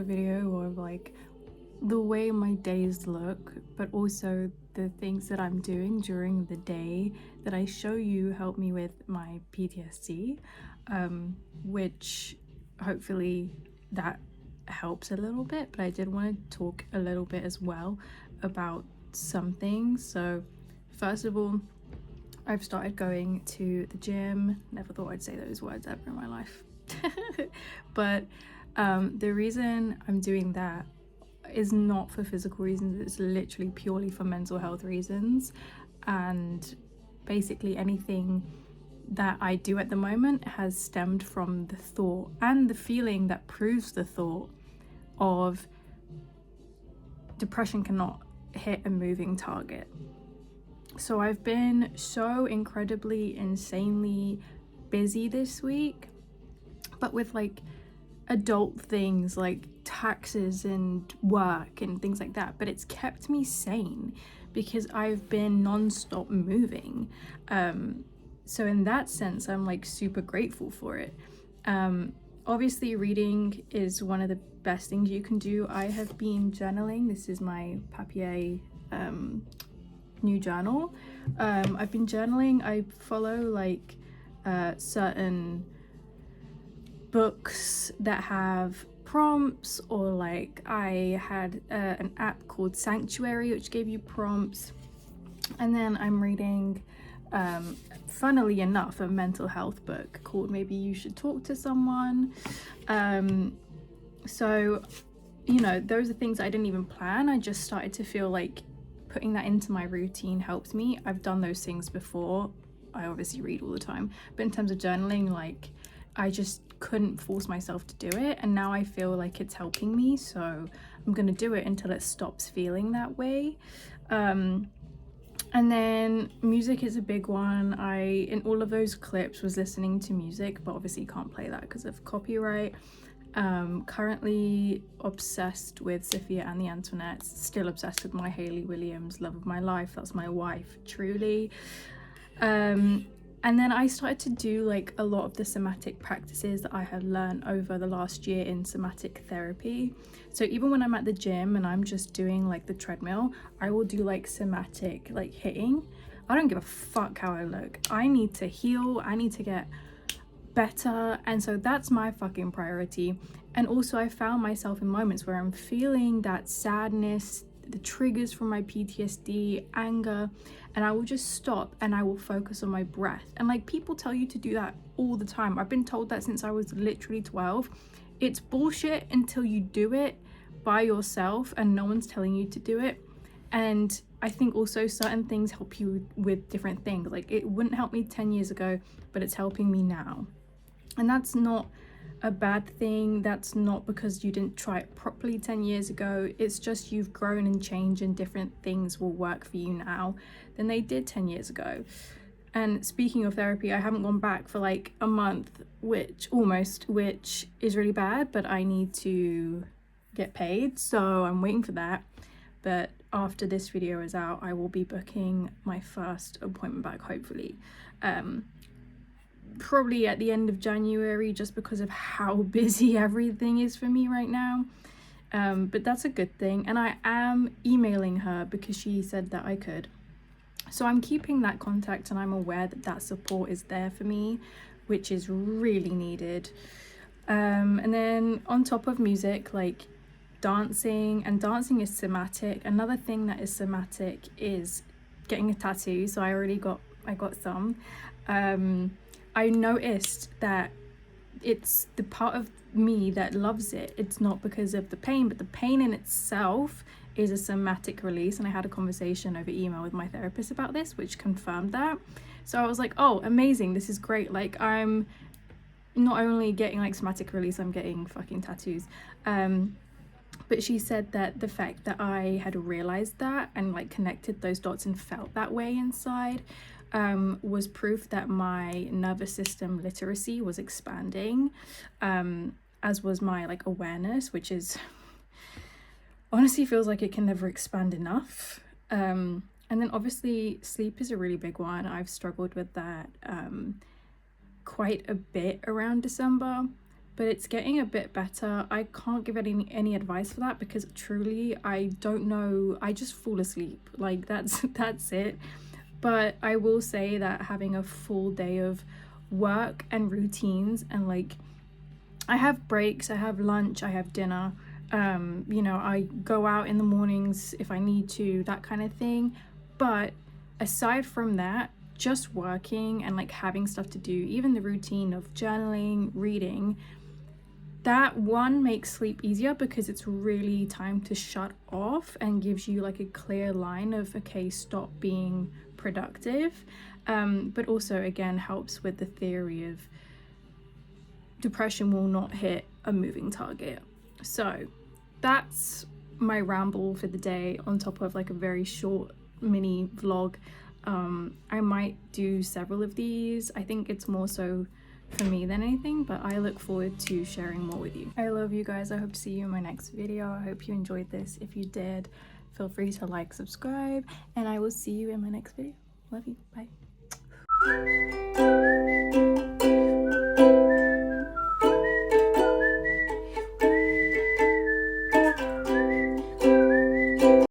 a video of like the way my days look, but also the things that I'm doing during the day that I show you help me with my PTSD, which hopefully that helps a little bit. But I did want to talk a little bit as well about some things. So first of all, I've started going to the gym. Never thought I'd say those words ever in my life. But the reason I'm doing that is not for physical reasons. It's literally purely for mental health reasons. And basically anything that I do at the moment has stemmed from the thought and the feeling that proves the thought of depression cannot hit a moving target. So I've been so incredibly, insanely busy this week, but with like adult things like taxes and work and things like that, but it's kept me sane because I've been non-stop moving. So in that sense, I'm like super grateful for it. Obviously reading is one of the best things you can do. I have been journaling. This is my papier new journal. I've been journaling. I follow like certain books that have prompts, or like I had an app called Sanctuary which gave you prompts, and then I'm reading funnily enough a mental health book called Maybe You Should Talk to Someone. So you know, those are things I didn't even plan. I just started to feel like putting that into my routine helps me. I've done those things before. I obviously read all the time, but in terms of journaling, like I just couldn't force myself to do it, and now I feel like it's helping me, so I'm gonna do it until it stops feeling that way. And then music is a big one. I, in all of those clips, was listening to music, but obviously can't play that because of copyright. Currently obsessed with Sophia and the Antoinettes, still obsessed with my Hayley Williams, love of my life. That's my wife, truly. And then I started to do like a lot of the somatic practices that I had learned over the last year in somatic therapy. So even when I'm at the gym and I'm just doing like the treadmill, I will do like somatic, like hitting. I don't give a fuck how I look. I need to heal. I need to get better. And so that's my fucking priority. And also I found myself in moments where I'm feeling that sadness, the triggers from my PTSD, anger, and I will just stop and I will focus on my breath. And like, people tell you to do that all the time. I've been told that since I was literally 12. It's bullshit until you do it by yourself and no one's telling you to do it. And I think also certain things help you with different things. Like, it wouldn't help me 10 years ago, but it's helping me now. And that's not a bad thing. That's not because you didn't try it properly 10 years ago. It's just you've grown and changed, and different things will work for you now than they did 10 years ago. And speaking of therapy, I haven't gone back for like a month, which is really bad, but I need to get paid, so I'm waiting for that. But after this video is out, I will be booking my first appointment back, hopefully. Probably at the end of January, just because of how busy everything is for me right now. But that's a good thing. And I am emailing her because she said that I could. So I'm keeping that contact, and I'm aware that that support is there for me, which is really needed. And then on top of music, like dancing, and dancing is somatic. Another thing that is somatic is getting a tattoo. So I got some. I noticed that it's the part of me that loves it. It's not because of the pain, but the pain in itself is a somatic release. And I had a conversation over email with my therapist about this, which confirmed that. So I was like, oh, amazing, this is great. Like, I'm not only getting like somatic release, I'm getting fucking tattoos. But she said that the fact that I had realized that and like connected those dots and felt that way inside was proof that my nervous system literacy was expanding, as was my like awareness, which is honestly feels like it can never expand enough. And then obviously sleep is a really big one. I've struggled with that quite a bit around December, but it's getting a bit better. I can't give any advice for that because truly I don't know, I just fall asleep, like that's it. But I will say that having a full day of work and routines, and like I have breaks, I have lunch, I have dinner, you know, I go out in the mornings if I need to, that kind of thing. But aside from that, just working and like having stuff to do, even the routine of journaling, reading, that one makes sleep easier because it's really time to shut off and gives you like a clear line of, okay, stop being productive. But also again helps with the theory of depression will not hit a moving target. So that's my ramble for the day, on top of like a very short mini vlog. I might do several of these. I think it's more so for me than anything, but I look forward to sharing more with you. I love you guys. I hope to see you in my next video. I hope you enjoyed this. If you did, feel free to like, subscribe, and I will see you in my next video. Love you. Bye.